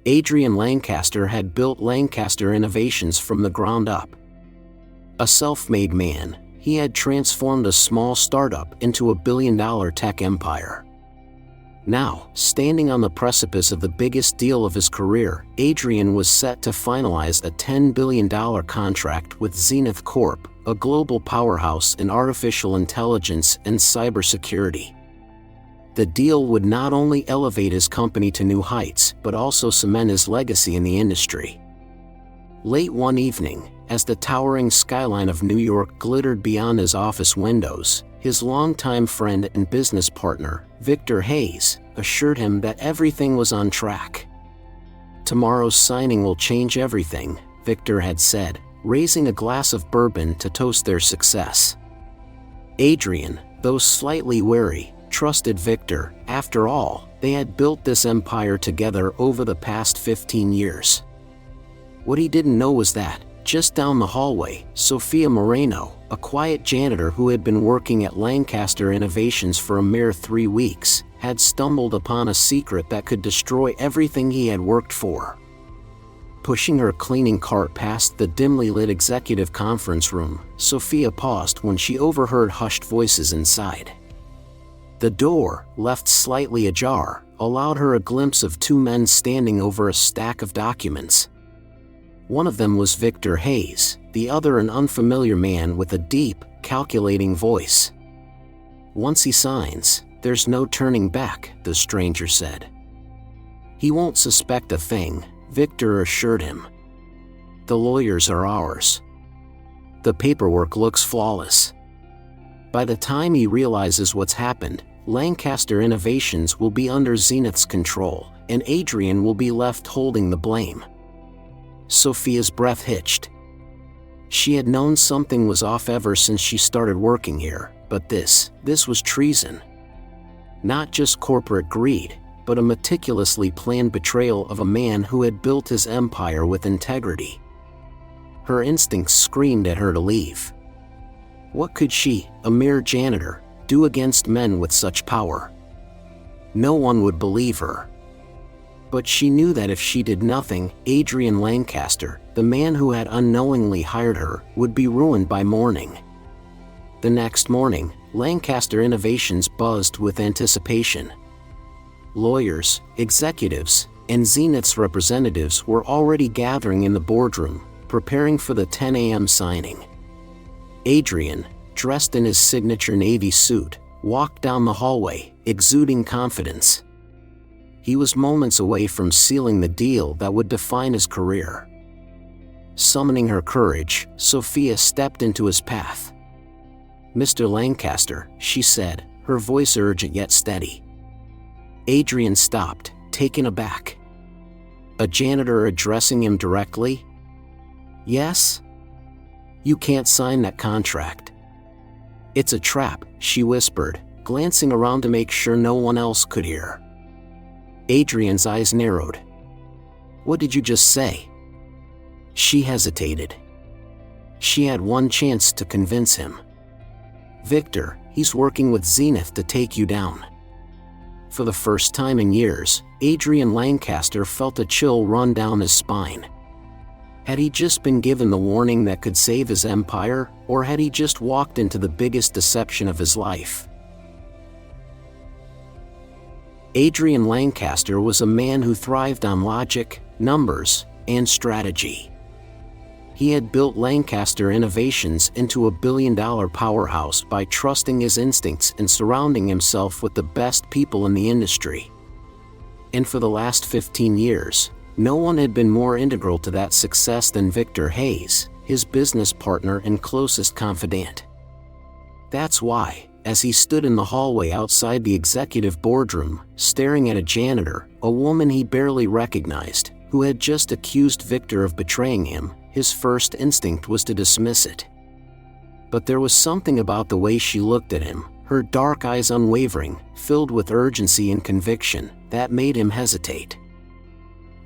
Adrian Lancaster had built Lancaster Innovations from the ground up. A self-made man, he had transformed a small startup into a billion-dollar tech empire. Now, standing on the precipice of the biggest deal of his career, Adrian was set to finalize a $10 billion contract with Zenith Corp, a global powerhouse in artificial intelligence and cybersecurity. The deal would not only elevate his company to new heights, but also cement his legacy in the industry. Late one evening, as the towering skyline of New York glittered beyond his office windows, his longtime friend and business partner, Victor Hayes, assured him that everything was on track. "Tomorrow's signing will change everything," Victor had said, raising a glass of bourbon to toast their success. Adrian, though slightly wary, trusted Victor. After all, they had built this empire together over the past 15 years. What he didn't know was that, just down the hallway, Sophia Moreno, a quiet janitor who had been working at Lancaster Innovations for a mere 3 weeks, had stumbled upon a secret that could destroy everything he had worked for. Pushing her cleaning cart past the dimly lit executive conference room, Sophia paused when she overheard hushed voices inside. The door, left slightly ajar, allowed her a glimpse of 2 men standing over a stack of documents. One of them was Victor Hayes, the other an unfamiliar man with a deep, calculating voice. "Once he signs, there's no turning back," the stranger said. "He won't suspect a thing," Victor assured him. "The lawyers are ours. The paperwork looks flawless. By the time he realizes what's happened, Lancaster Innovations will be under Zenith's control, and Adrian will be left holding the blame." Sophia's breath hitched. She had known something was off ever since she started working here, but this was treason. Not just corporate greed, but a meticulously planned betrayal of a man who had built his empire with integrity. Her instincts screamed at her to leave. What could she, a mere janitor, do against men with such power? No one would believe her. But she knew that if she did nothing, Adrian Lancaster, the man who had unknowingly hired her, would be ruined by morning. The next morning, Lancaster Innovations buzzed with anticipation. Lawyers, executives, and Zenith's representatives were already gathering in the boardroom, preparing for the 10 a.m. signing. Adrian, dressed in his signature navy suit, walked down the hallway, exuding confidence. He was moments away from sealing the deal that would define his career. Summoning her courage, Sophia stepped into his path. "Mr. Lancaster," she said, her voice urgent yet steady. Adrian stopped, taken aback. A janitor addressing him directly? "Yes?" "You can't sign that contract." "It's a trap," she whispered, glancing around to make sure no one else could hear. Adrian's eyes narrowed. "What did you just say?" She hesitated. She had one chance to convince him. "Victor, he's working with Zenith to take you down." For the first time in years, Adrian Lancaster felt a chill run down his spine. Had he just been given the warning that could save his empire, or had he just walked into the biggest deception of his life? Adrian Lancaster was a man who thrived on logic, numbers, and strategy. He had built Lancaster Innovations into a billion-dollar powerhouse by trusting his instincts and surrounding himself with the best people in the industry. And for the last 15 years, no one had been more integral to that success than Victor Hayes, his business partner and closest confidant. That's why, as he stood in the hallway outside the executive boardroom, staring at a janitor, a woman he barely recognized, who had just accused Victor of betraying him, his first instinct was to dismiss it. But there was something about the way she looked at him, her dark eyes unwavering, filled with urgency and conviction, that made him hesitate.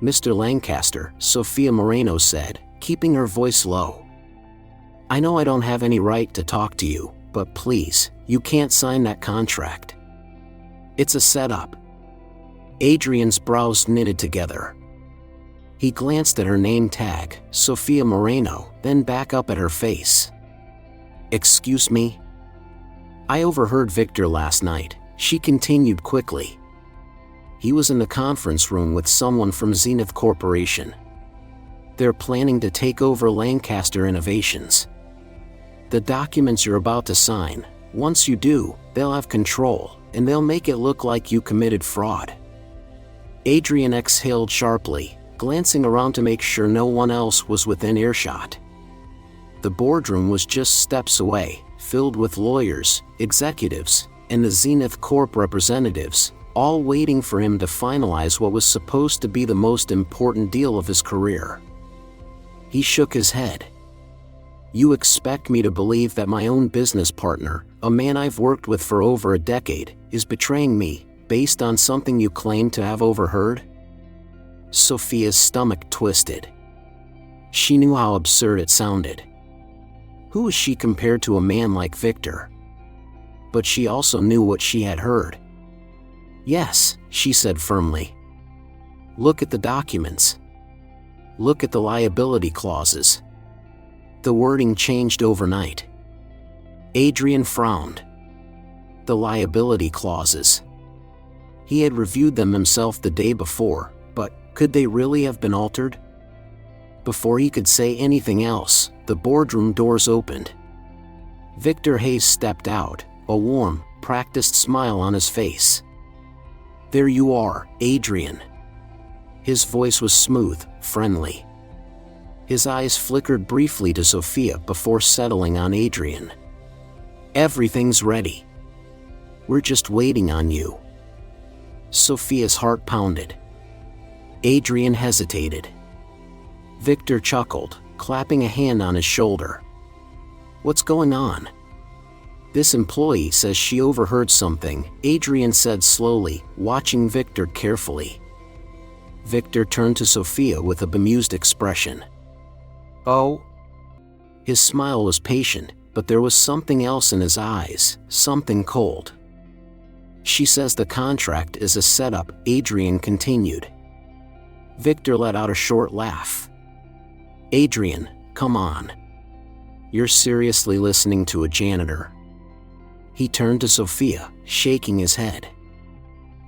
"Mr. Lancaster," Sophia Moreno said, keeping her voice low. "I know I don't have any right to talk to you, but please, you can't sign that contract. It's a setup." Adrian's brows knitted together. He glanced at her name tag, Sophia Moreno, then back up at her face. "Excuse me?" "I overheard Victor last night," she continued quickly. "He was in the conference room with someone from Zenith Corporation. They're planning to take over Lancaster Innovations. The documents you're about to sign, once you do, they'll have control, and they'll make it look like you committed fraud." Adrian exhaled sharply, glancing around to make sure no one else was within earshot. The boardroom was just steps away, filled with lawyers, executives, and the Zenith Corp representatives, all waiting for him to finalize what was supposed to be the most important deal of his career. He shook his head. "You expect me to believe that my own business partner, a man I've worked with for over a decade, is betraying me, based on something you claim to have overheard?" Sophia's stomach twisted. She knew how absurd it sounded. Who was she compared to a man like Victor? But she also knew what she had heard. "Yes," she said firmly. "Look at the documents. Look at the liability clauses." The wording changed overnight. Adrian frowned. The liability clauses. He had reviewed them himself the day before, but could they really have been altered? Before he could say anything else, the boardroom doors opened. Victor Hayes stepped out, a warm, practiced smile on his face. "There you are, Adrian." His voice was smooth, friendly. His eyes flickered briefly to Sophia before settling on Adrian. "Everything's ready. We're just waiting on you." Sophia's heart pounded. Adrian hesitated. Victor chuckled, clapping a hand on his shoulder. "What's going on?" "This employee says she overheard something," Adrian said slowly, watching Victor carefully. Victor turned to Sophia with a bemused expression. "Oh?" His smile was patient, but there was something else in his eyes, something cold. "She says the contract is a setup," Adrian continued. Victor let out a short laugh. "Adrian, come on. You're seriously listening to a janitor?" He turned to Sophia, shaking his head.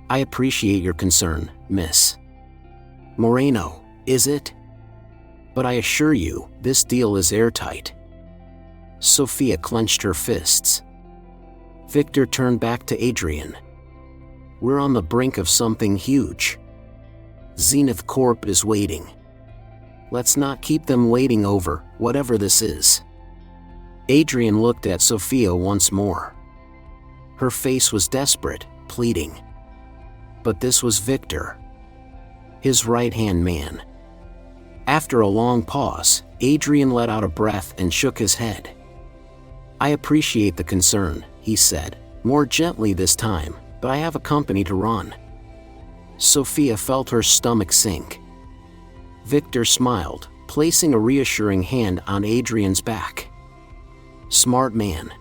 "I appreciate your concern, Miss Moreno, is it? But I assure you, this deal is airtight." Sophia clenched her fists. Victor turned back to Adrian. "We're on the brink of something huge. Zenith Corp is waiting. Let's not keep them waiting over whatever this is." Adrian looked at Sophia once more. Her face was desperate, pleading. But this was Victor, his right-hand man. After a long pause, Adrian let out a breath and shook his head. "I appreciate the concern," he said, more gently this time, "but I have a company to run." Sophia felt her stomach sink. Victor smiled, placing a reassuring hand on Adrian's back. "Smart man."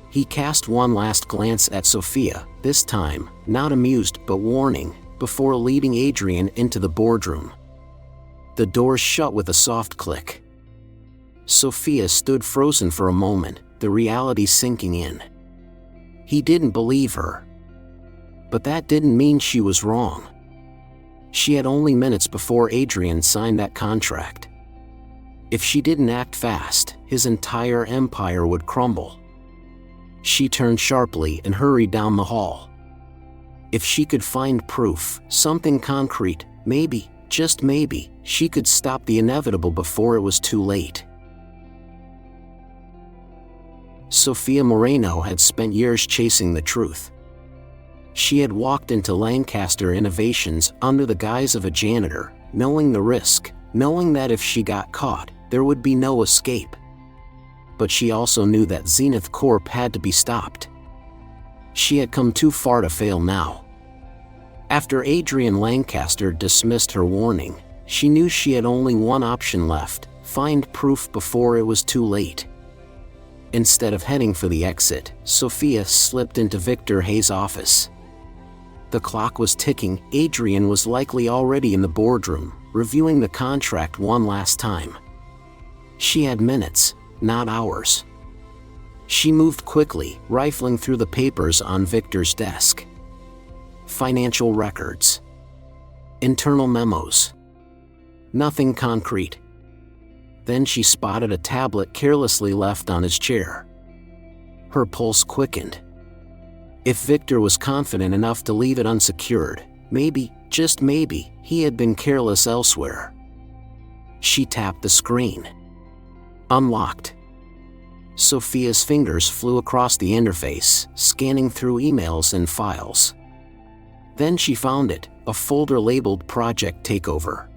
He cast one last glance at Sophia, this time, not amused but warning, before leading Adrian into the boardroom. The doors shut with a soft click. Sophia stood frozen for a moment, the reality sinking in. He didn't believe her. But that didn't mean she was wrong. She had only minutes before Adrian signed that contract. If she didn't act fast, his entire empire would crumble. She turned sharply and hurried down the hall. If she could find proof, something concrete, maybe, just maybe, she could stop the inevitable before it was too late. Sophia Moreno had spent years chasing the truth. She had walked into Lancaster Innovations under the guise of a janitor, knowing the risk, knowing that if she got caught, there would be no escape. But she also knew that Zenith Corp had to be stopped. She had come too far to fail now. After Adrian Lancaster dismissed her warning, she knew she had only one option left: find proof before it was too late. Instead of heading for the exit, Sophia slipped into Victor Hayes' office. The clock was ticking. Adrian was likely already in the boardroom, reviewing the contract one last time. She had minutes, not hours. She moved quickly, rifling through the papers on Victor's desk. Financial records. Internal memos. Nothing concrete. Then she spotted a tablet carelessly left on his chair. Her pulse quickened. If Victor was confident enough to leave it unsecured, maybe, just maybe, he had been careless elsewhere. She tapped the screen. Unlocked. Sophia's fingers flew across the interface, scanning through emails and files. Then she found it, a folder labeled Project Takeover.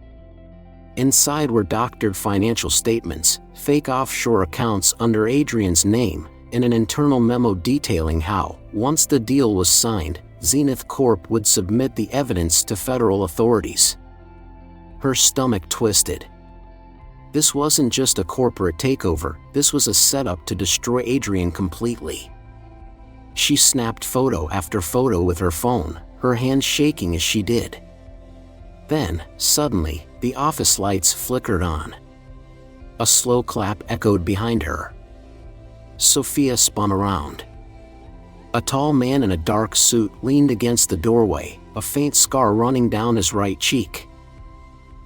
Inside were doctored financial statements, fake offshore accounts under Adrian's name, and an internal memo detailing how, once the deal was signed, Zenith Corp would submit the evidence to federal authorities. Her stomach twisted. This wasn't just a corporate takeover, this was a setup to destroy Adrian completely. She snapped photo after photo with her phone, her hands shaking as she did. Then, suddenly, the office lights flickered on. A slow clap echoed behind her. Sophia spun around. A tall man in a dark suit leaned against the doorway, a faint scar running down his right cheek.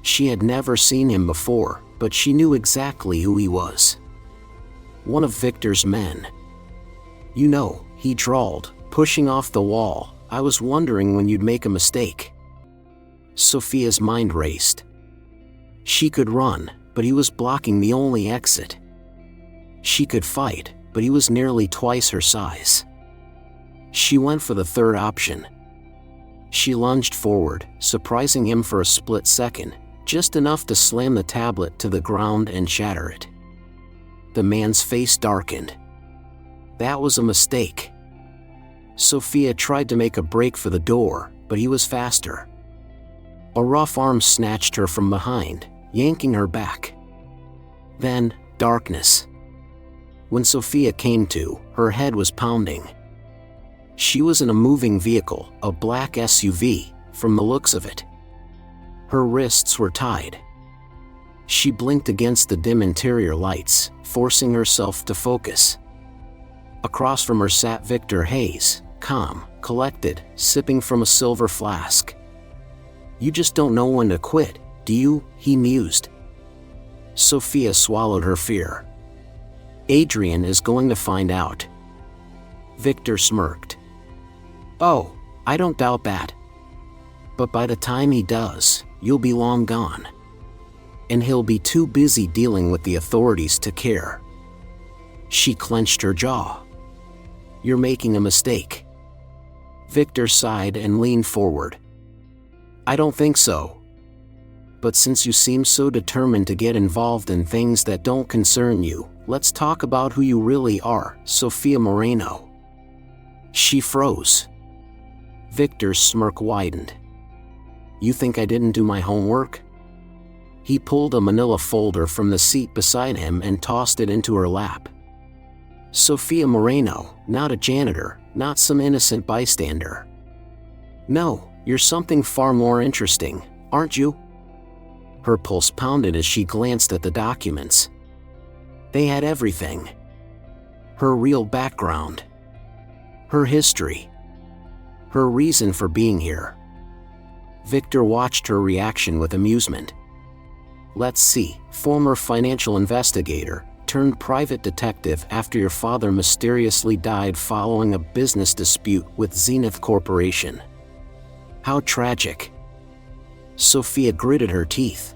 She had never seen him before, but she knew exactly who he was. One of Victor's men. "You know," he drawled, pushing off the wall, "I was wondering when you'd make a mistake." Sophia's mind raced. She could run, but he was blocking the only exit. She could fight, but he was nearly twice her size. She went for the third option. She lunged forward, surprising him for a split second, just enough to slam the tablet to the ground and shatter it. The man's face darkened. That was a mistake. Sophia tried to make a break for the door, but he was faster. A rough arm snatched her from behind, yanking her back. Then, darkness. When Sophia came to, her head was pounding. She was in a moving vehicle, a black SUV, from the looks of it. Her wrists were tied. She blinked against the dim interior lights, forcing herself to focus. Across from her sat Victor Hayes, calm, collected, sipping from a silver flask. "You just don't know when to quit, do you?" he mused. Sophia swallowed her fear. "Adrian is going to find out." Victor smirked. "Oh, I don't doubt that. But by the time he does, you'll be long gone. And he'll be too busy dealing with the authorities to care." She clenched her jaw. "You're making a mistake." Victor sighed and leaned forward. "I don't think so. But since you seem so determined to get involved in things that don't concern you, let's talk about who you really are, Sophia Moreno." She froze. Victor's smirk widened. "You think I didn't do my homework?" He pulled a manila folder from the seat beside him and tossed it into her lap. "Sophia Moreno, not a janitor, not some innocent bystander. No, you're something far more interesting, aren't you?" Her pulse pounded as she glanced at the documents. They had everything. Her real background. Her history. Her reason for being here. Victor watched her reaction with amusement. "Let's see, former financial investigator, turned private detective after your father mysteriously died following a business dispute with Zenith Corporation. How tragic." Sophia gritted her teeth.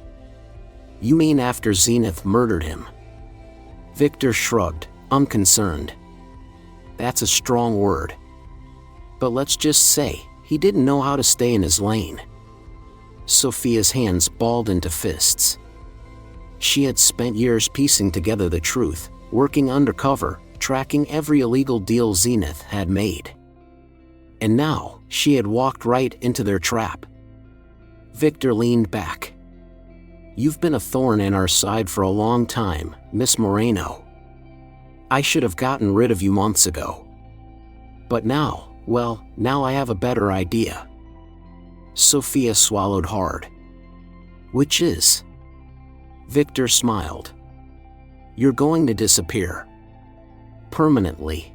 "You mean after Zenith murdered him?" Victor shrugged, unconcerned. "That's a strong word. But let's just say, he didn't know how to stay in his lane." Sophia's hands balled into fists. She had spent years piecing together the truth, working undercover, tracking every illegal deal Zenith had made. And now, she had walked right into their trap. Victor leaned back. "You've been a thorn in our side for a long time, Miss Moreno. I should have gotten rid of you months ago. But now, well, now I have a better idea." Sophia swallowed hard. Which is? Victor smiled. You're going to disappear. Permanently.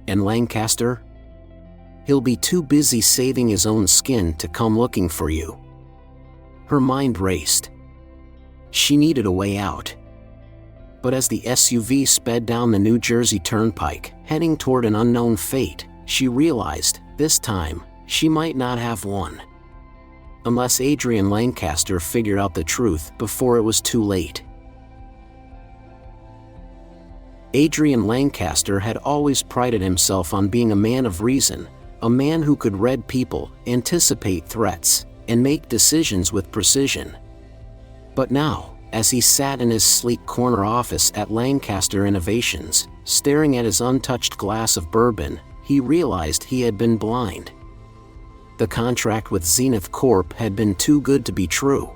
And Lancaster? He'll be too busy saving his own skin to come looking for you. Her mind raced. She needed a way out. But as the SUV sped down the New Jersey Turnpike, heading toward an unknown fate, she realized, this time, she might not have one. Unless Adrian Lancaster figured out the truth before it was too late. Adrian Lancaster had always prided himself on being a man of reason, a man who could read people, anticipate threats, and make decisions with precision. But now, as he sat in his sleek corner office at Lancaster Innovations, staring at his untouched glass of bourbon, he realized he had been blind. The contract with Zenith Corp had been too good to be true.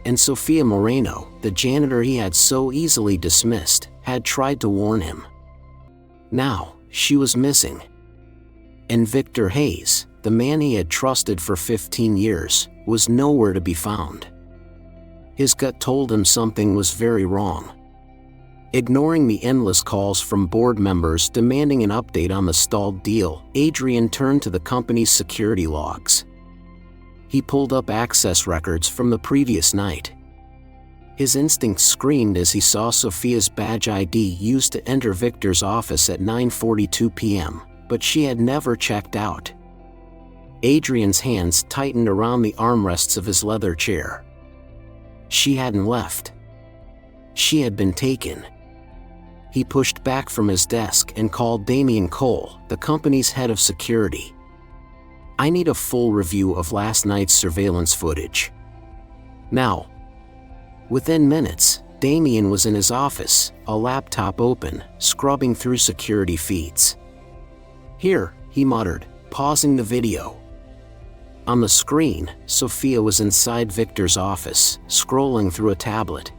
And Sophia Moreno, the janitor he had so easily dismissed, had tried to warn him. Now, she was missing. And Victor Hayes, the man he had trusted for 15 years, was nowhere to be found. His gut told him something was very wrong. Ignoring the endless calls from board members demanding an update on the stalled deal, Adrian turned to the company's security logs. He pulled up access records from the previous night. His instincts screamed as he saw Sophia's badge ID used to enter Victor's office at 9:42 p.m., but she had never checked out. Adrian's hands tightened around the armrests of his leather chair. She hadn't left. She had been taken. He pushed back from his desk and called Damian Cole, the company's head of security. I need a full review of last night's surveillance footage. Now. Within minutes, Damian was in his office, a laptop open, scrubbing through security feeds. Here, he muttered, pausing the video. On the screen, Sophia was inside Victor's office, scrolling through a tablet.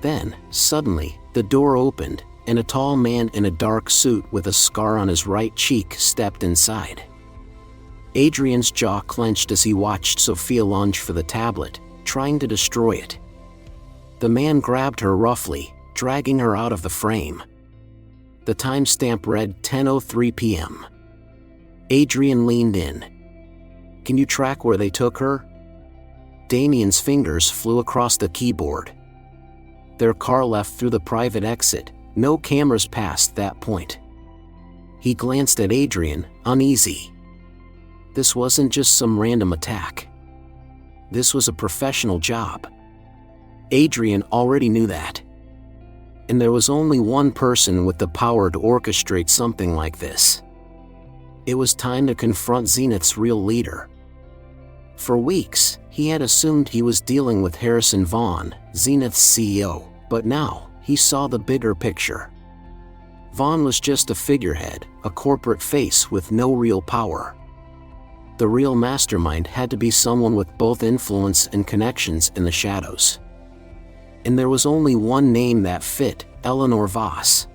Then, suddenly, the door opened, and a tall man in a dark suit with a scar on his right cheek stepped inside. Adrian's jaw clenched as he watched Sophia lunge for the tablet, trying to destroy it. The man grabbed her roughly, dragging her out of the frame. The timestamp read 10:03 p.m. Adrian leaned in. Can you track where they took her? Damian's fingers flew across the keyboard. Their car left through the private exit, no cameras past that point. He glanced at Adrian, uneasy. This wasn't just some random attack. This was a professional job. Adrian already knew that. And there was only one person with the power to orchestrate something like this. It was time to confront Zenith's real leader. For weeks, he had assumed he was dealing with Harrison Vaughn, Zenith's CEO, but now, he saw the bigger picture. Vaughn was just a figurehead, a corporate face with no real power. The real mastermind had to be someone with both influence and connections in the shadows. And there was only one name that fit, Eleanor Voss.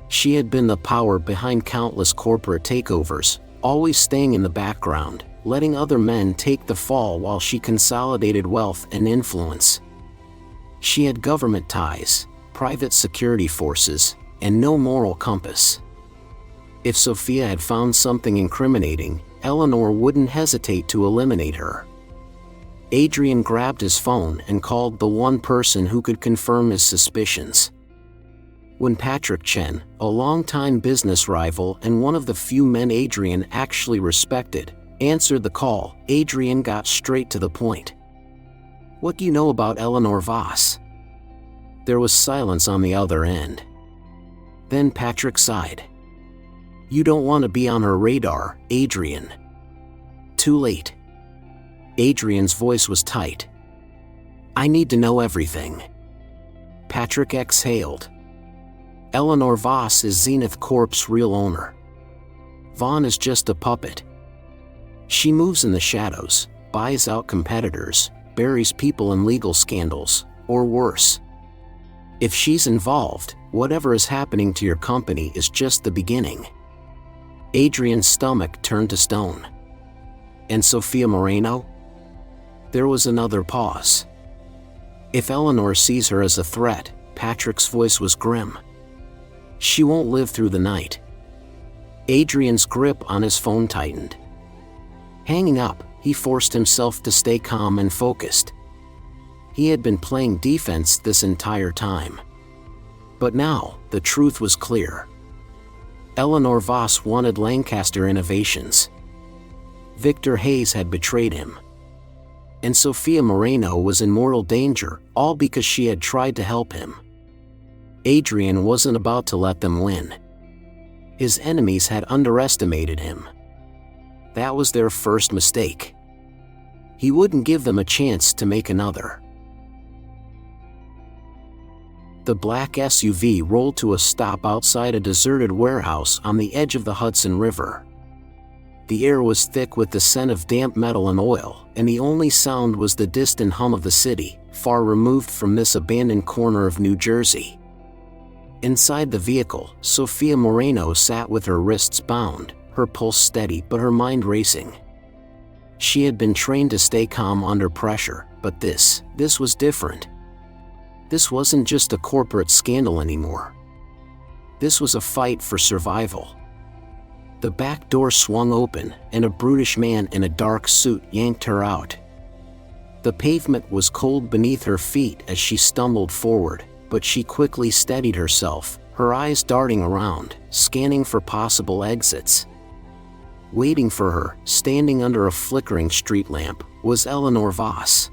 She had been the power behind countless corporate takeovers, always staying in the background, letting other men take the fall while she consolidated wealth and influence. She had government ties, private security forces, and no moral compass. If Sophia had found something incriminating, Eleanor wouldn't hesitate to eliminate her. Adrian grabbed his phone and called the one person who could confirm his suspicions. When Patrick Chen, a longtime business rival and one of the few men Adrian actually respected, answered the call, Adrian got straight to the point. What do you know about Eleanor Voss? There was silence on the other end. Then Patrick sighed. You don't want to be on her radar, Adrian. Too late. Adrian's voice was tight. I need to know everything. Patrick exhaled. Eleanor Voss is Zenith Corp's real owner. Vaughn is just a puppet. She moves in the shadows, buys out competitors, buries people in legal scandals, or worse. If she's involved, whatever is happening to your company is just the beginning. Adrian's stomach turned to stone. And Sophia Moreno? There was another pause. If Eleanor sees her as a threat, Patrick's voice was grim. She won't live through the night. Adrian's grip on his phone tightened. Hanging up, he forced himself to stay calm and focused. He had been playing defense this entire time. But now, the truth was clear. Eleanor Voss wanted Lancaster Innovations. Victor Hayes had betrayed him. And Sophia Moreno was in mortal danger, all because she had tried to help him. Adrian wasn't about to let them win. His enemies had underestimated him. That was their first mistake. He wouldn't give them a chance to make another. The black SUV rolled to a stop outside a deserted warehouse on the edge of the Hudson River. The air was thick with the scent of damp metal and oil, and the only sound was the distant hum of the city, far removed from this abandoned corner of New Jersey. Inside the vehicle, Sophia Moreno sat with her wrists bound, her pulse steady but her mind racing. She had been trained to stay calm under pressure, but this was different. This wasn't just a corporate scandal anymore. This was a fight for survival. The back door swung open, and a brutish man in a dark suit yanked her out. The pavement was cold beneath her feet as she stumbled forward, but she quickly steadied herself, her eyes darting around, scanning for possible exits. Waiting for her, standing under a flickering street lamp, was Eleanor Voss.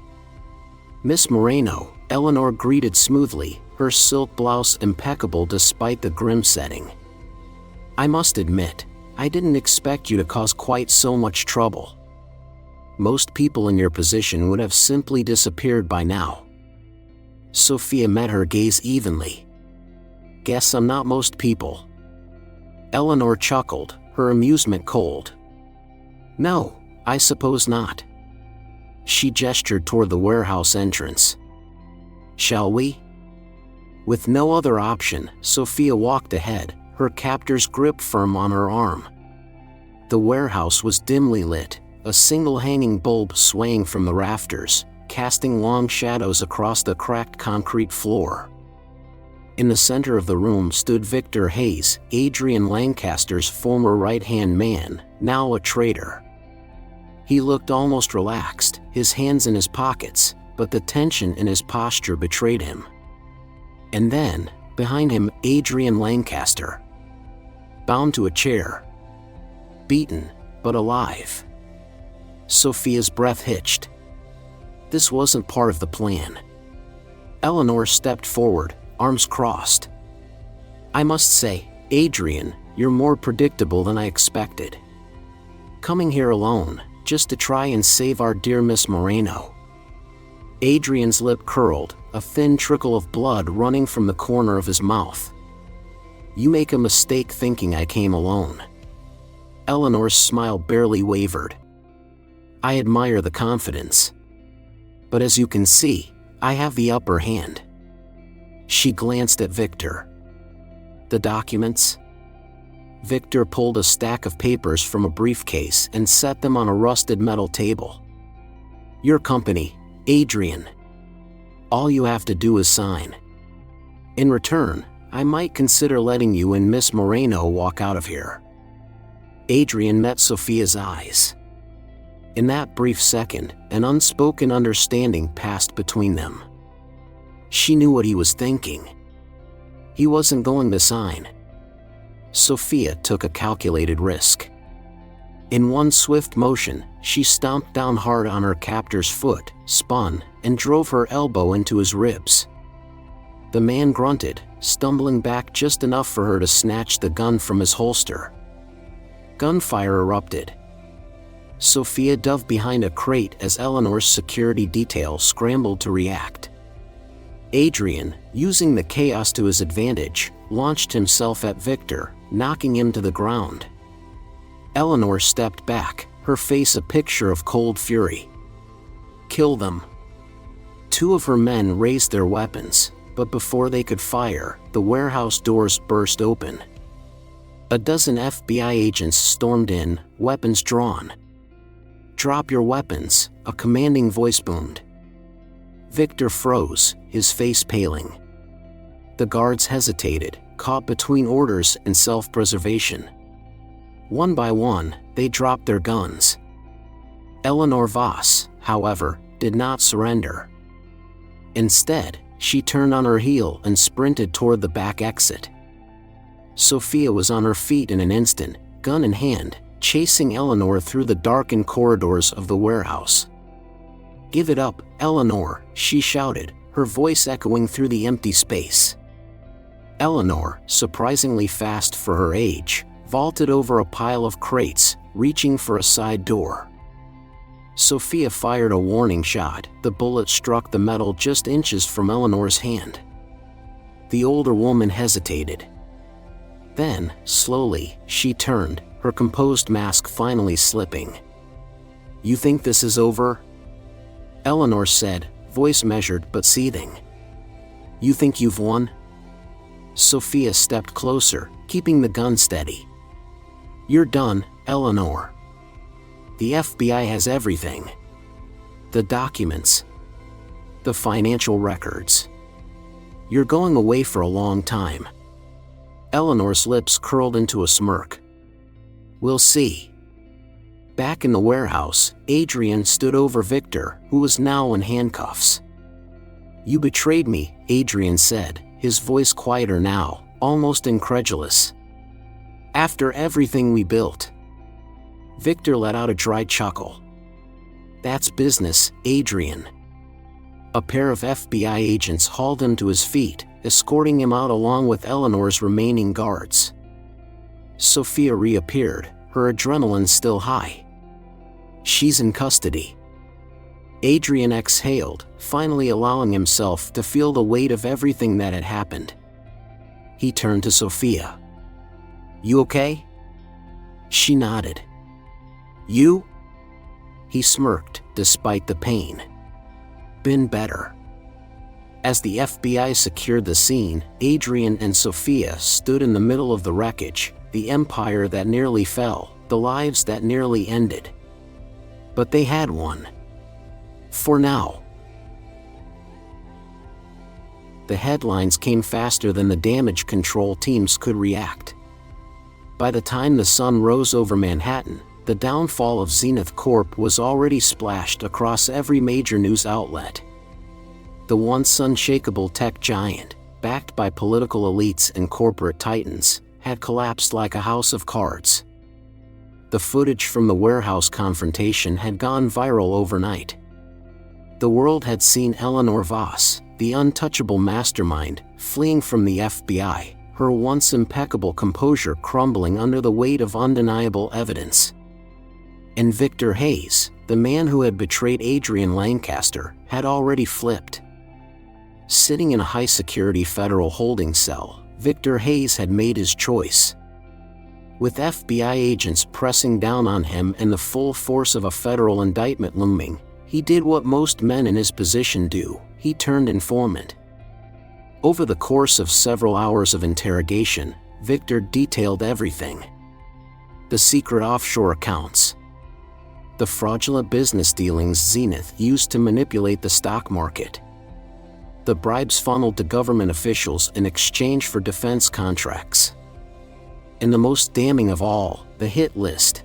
"Miss Moreno," Eleanor greeted smoothly, her silk blouse impeccable despite the grim setting. "I must admit, I didn't expect you to cause quite so much trouble. Most people in your position would have simply disappeared by now." Sophia met her gaze evenly. "Guess I'm not most people." Eleanor chuckled, her amusement cold. "No, I suppose not." She gestured toward the warehouse entrance. "Shall we?" With no other option, Sophia walked ahead, her captor's grip firm on her arm. The warehouse was dimly lit, a single hanging bulb swaying from the rafters, casting long shadows across the cracked concrete floor. In the center of the room stood Victor Hayes, Adrian Lancaster's former right-hand man, now a traitor. He looked almost relaxed, his hands in his pockets, but the tension in his posture betrayed him. And then, behind him, Adrian Lancaster. Bound to a chair. Beaten, but alive. Sophia's breath hitched. This wasn't part of the plan. Eleanor stepped forward, arms crossed. "I must say, Adrian, you're more predictable than I expected. Coming here alone, just to try and save our dear Miss Moreno." Adrian's lip curled, a thin trickle of blood running from the corner of his mouth. "You make a mistake thinking I came alone." Eleanor's smile barely wavered. "I admire the confidence. But as you can see, I have the upper hand." She glanced at Victor. "The documents?" Victor pulled a stack of papers from a briefcase and set them on a rusted metal table. "Your company, Adrian. All you have to do is sign. In return, I might consider letting you and Miss Moreno walk out of here." Adrian met Sophia's eyes. In that brief second, an unspoken understanding passed between them. She knew what he was thinking. He wasn't going to sign. Sophia took a calculated risk. In one swift motion, she stomped down hard on her captor's foot, spun, and drove her elbow into his ribs. The man grunted, stumbling back just enough for her to snatch the gun from his holster. Gunfire erupted. Sophia dove behind a crate as Eleanor's security detail scrambled to react. Adrian, using the chaos to his advantage, launched himself at Victor, knocking him to the ground. Eleanor stepped back, her face a picture of cold fury. "Kill them." Two of her men raised their weapons, but before they could fire, the warehouse doors burst open. A dozen FBI agents stormed in, weapons drawn. "Drop your weapons," a commanding voice boomed. Victor froze, his face paling. The guards hesitated, caught between orders and self-preservation. One by one, they dropped their guns. Eleanor Voss, however, did not surrender. Instead, she turned on her heel and sprinted toward the back exit. Sophia was on her feet in an instant, gun in hand, chasing Eleanor through the darkened corridors of the warehouse. "Give it up, Eleanor," she shouted, her voice echoing through the empty space. Eleanor, surprisingly fast for her age, vaulted over a pile of crates, reaching for a side door. Sophia fired a warning shot. The bullet struck the metal just inches from Eleanor's hand. The older woman hesitated. Then, slowly, she turned, her composed mask finally slipping. "You think this is over?" Eleanor said, voice measured but seething. "You think you've won?" Sophia stepped closer, keeping the gun steady. "You're done, Eleanor. The FBI has everything. The documents. The financial records. You're going away for a long time." Eleanor's lips curled into a smirk. "We'll see." Back in the warehouse, Adrian stood over Victor, who was now in handcuffs. "You betrayed me," Adrian said, his voice quieter now, almost incredulous. "After everything we built." Victor let out a dry chuckle. "That's business, Adrian." A pair of FBI agents hauled him to his feet, escorting him out along with Eleanor's remaining guards. Sophia reappeared, her adrenaline still high. "She's in custody." Adrian exhaled, finally allowing himself to feel the weight of everything that had happened. He turned to Sophia. "You okay?" She nodded. "You?" He smirked, despite the pain. "Been better." As the FBI secured the scene, Adrian and Sophia stood in the middle of the wreckage, the empire that nearly fell, the lives that nearly ended. But they had won. For now. The headlines came faster than the damage control teams could react. By the time the sun rose over Manhattan, the downfall of Zenith Corp was already splashed across every major news outlet. The once unshakable tech giant, backed by political elites and corporate titans, had collapsed like a house of cards. The footage from the warehouse confrontation had gone viral overnight. The world had seen Eleanor Voss, the untouchable mastermind, fleeing from the FBI, her once impeccable composure crumbling under the weight of undeniable evidence. And Victor Hayes, the man who had betrayed Adrian Lancaster, had already flipped. Sitting in a high-security federal holding cell, Victor Hayes had made his choice. With FBI agents pressing down on him and the full force of a federal indictment looming, he did what most men in his position do: he turned informant. Over the course of several hours of interrogation, Victor detailed everything. The secret offshore accounts. The fraudulent business dealings Zenith used to manipulate the stock market. The bribes funneled to government officials in exchange for defense contracts. And the most damning of all, the hit list.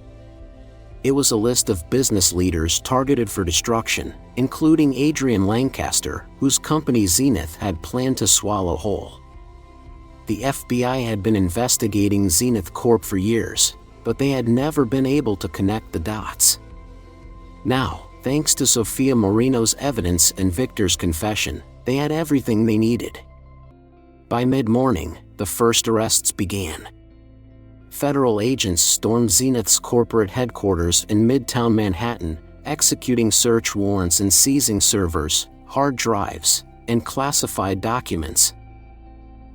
It was a list of business leaders targeted for destruction, including Adrian Lancaster, whose company Zenith had planned to swallow whole. The FBI had been investigating Zenith Corp for years, but they had never been able to connect the dots. Now, thanks to Sophia Moreno's evidence and Victor's confession, they had everything they needed. By mid-morning, the first arrests began. Federal agents stormed Zenith's corporate headquarters in Midtown Manhattan, executing search warrants and seizing servers, hard drives, and classified documents.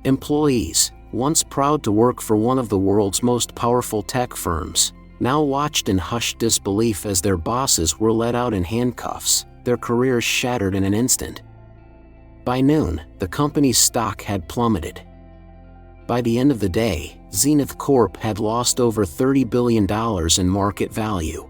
Employees, once proud to work for one of the world's most powerful tech firms, now watched in hushed disbelief as their bosses were let out in handcuffs, their careers shattered in an instant. By noon, the company's stock had plummeted. By the end of the day, Zenith Corp had lost over $30 billion in market value.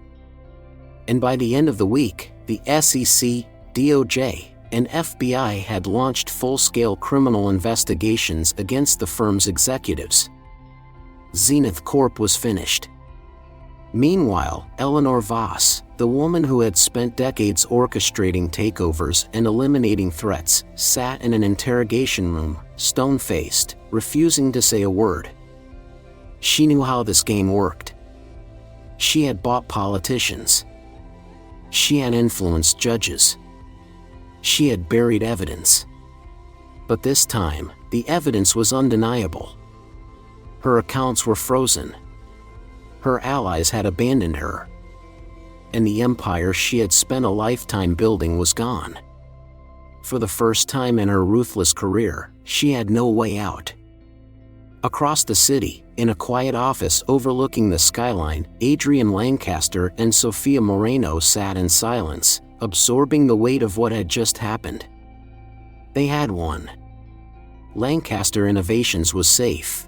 And by the end of the week, the SEC, DOJ, and FBI had launched full-scale criminal investigations against the firm's executives. Zenith Corp was finished. Meanwhile, Eleanor Voss, the woman who had spent decades orchestrating takeovers and eliminating threats, sat in an interrogation room, stone-faced, refusing to say a word. She knew how this game worked. She had bought politicians. She had influenced judges. She had buried evidence. But this time, the evidence was undeniable. Her accounts were frozen. Her allies had abandoned her. And the empire she had spent a lifetime building was gone. For the first time in her ruthless career, she had no way out. Across the city, in a quiet office overlooking the skyline, Adrian Lancaster and Sophia Moreno sat in silence, absorbing the weight of what had just happened. They had won. Lancaster Innovations was safe.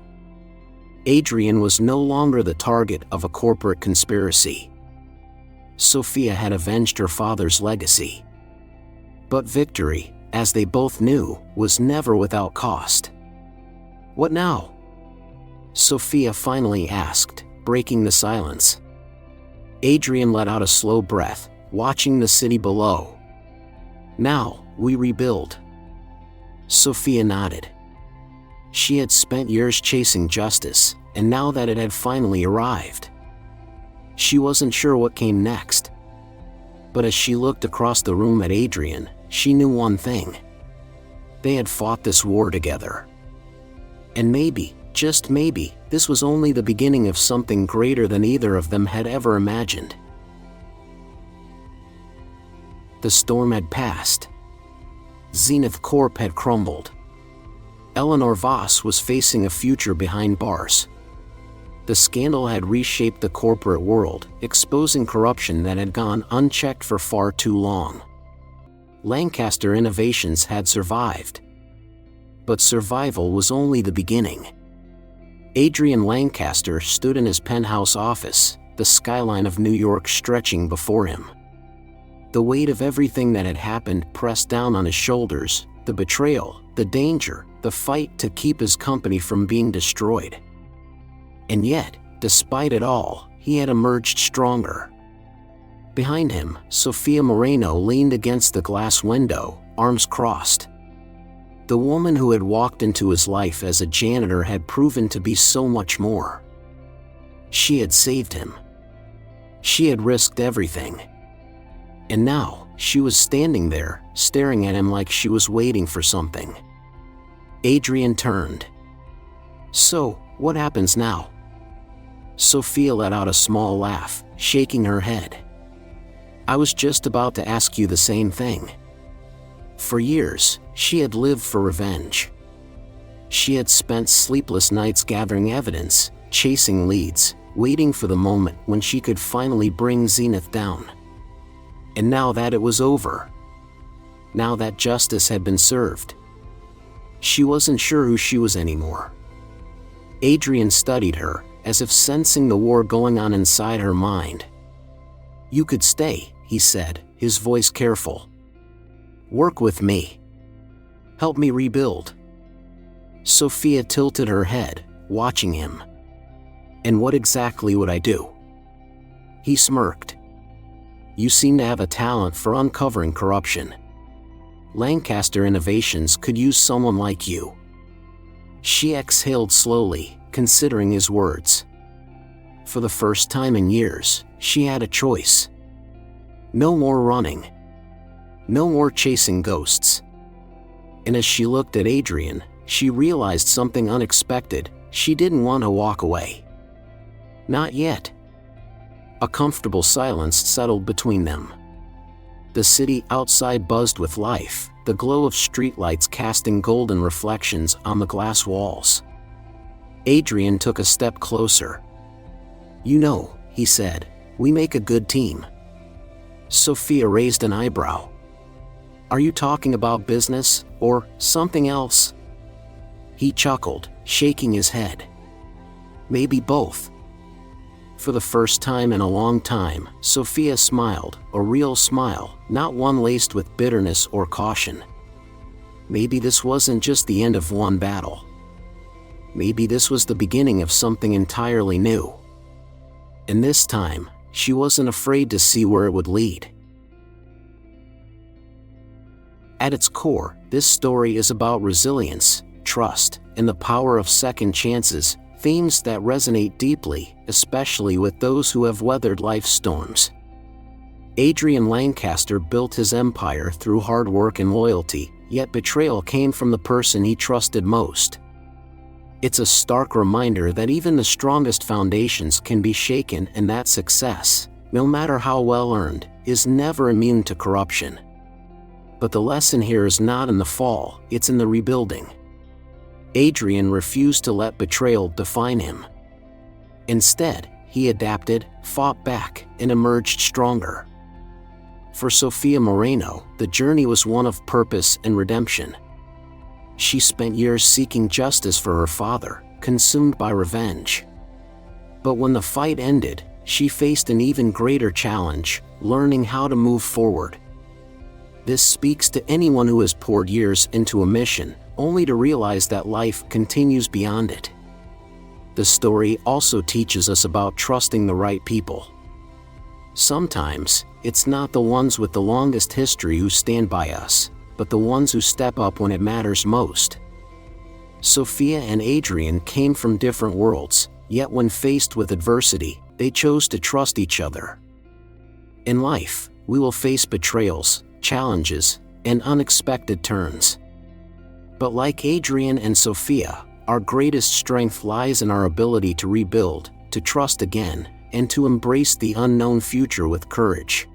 Adrian was no longer the target of a corporate conspiracy. Sophia had avenged her father's legacy. But victory, as they both knew, was never without cost. What now? Sophia finally asked, breaking the silence. Adrian let out a slow breath, watching the city below. Now, we rebuild. Sophia nodded. She had spent years chasing justice, and now that it had finally arrived, she wasn't sure what came next. But as she looked across the room at Adrian, she knew one thing. They had fought this war together. And maybe, just maybe, this was only the beginning of something greater than either of them had ever imagined. The storm had passed. Zenith Corp had crumbled. Eleanor Voss was facing a future behind bars. The scandal had reshaped the corporate world, exposing corruption that had gone unchecked for far too long. Lancaster Innovations had survived. But survival was only the beginning. Adrian Lancaster stood in his penthouse office, the skyline of New York stretching before him. The weight of everything that had happened pressed down on his shoulders, the betrayal, the danger, the fight to keep his company from being destroyed. And yet, despite it all, he had emerged stronger. Behind him, Sophia Moreno leaned against the glass window, arms crossed. The woman who had walked into his life as a janitor had proven to be so much more. She had saved him. She had risked everything. And now, she was standing there, staring at him like she was waiting for something. Adrian turned. So, what happens now? Sophia let out a small laugh, shaking her head. I was just about to ask you the same thing. For years, she had lived for revenge. She had spent sleepless nights gathering evidence, chasing leads, waiting for the moment when she could finally bring Zenith down. And now that it was over, now that justice had been served, she wasn't sure who she was anymore. Adrian studied her, as if sensing the war going on inside her mind. You could stay, he said, his voice careful. Work with me. Help me rebuild. Sophia tilted her head, watching him. And what exactly would I do? He smirked. You seem to have a talent for uncovering corruption. Lancaster Innovations could use someone like you. She exhaled slowly, considering his words. For the first time in years, she had a choice. No more running. No more chasing ghosts. And as she looked at Adrian, she realized something unexpected. She didn't want to walk away. Not yet. A comfortable silence settled between them. The city outside buzzed with life, the glow of streetlights casting golden reflections on the glass walls. Adrian took a step closer. You know, he said, we make a good team. Sophia raised an eyebrow. Are you talking about business, or something else? He chuckled, shaking his head. Maybe both. For the first time in a long time, Sophia smiled, a real smile, not one laced with bitterness or caution. Maybe this wasn't just the end of one battle. Maybe this was the beginning of something entirely new. And this time, she wasn't afraid to see where it would lead. At its core, this story is about resilience, trust, and the power of second chances, themes that resonate deeply, especially with those who have weathered life's storms. Adrian Lancaster built his empire through hard work and loyalty, yet betrayal came from the person he trusted most. It's a stark reminder that even the strongest foundations can be shaken and that success, no matter how well earned, is never immune to corruption. But the lesson here is not in the fall, it's in the rebuilding. Adrian refused to let betrayal define him. Instead, he adapted, fought back, and emerged stronger. For Sophia Moreno, the journey was one of purpose and redemption. She spent years seeking justice for her father, consumed by revenge. But when the fight ended, she faced an even greater challenge, learning how to move forward. This speaks to anyone who has poured years into a mission, only to realize that life continues beyond it. The story also teaches us about trusting the right people. Sometimes, it's not the ones with the longest history who stand by us, but the ones who step up when it matters most. Sophia and Adrian came from different worlds, yet when faced with adversity, they chose to trust each other. In life, we will face betrayals, challenges, and unexpected turns. But like Adrian and Sophia, our greatest strength lies in our ability to rebuild, to trust again, and to embrace the unknown future with courage.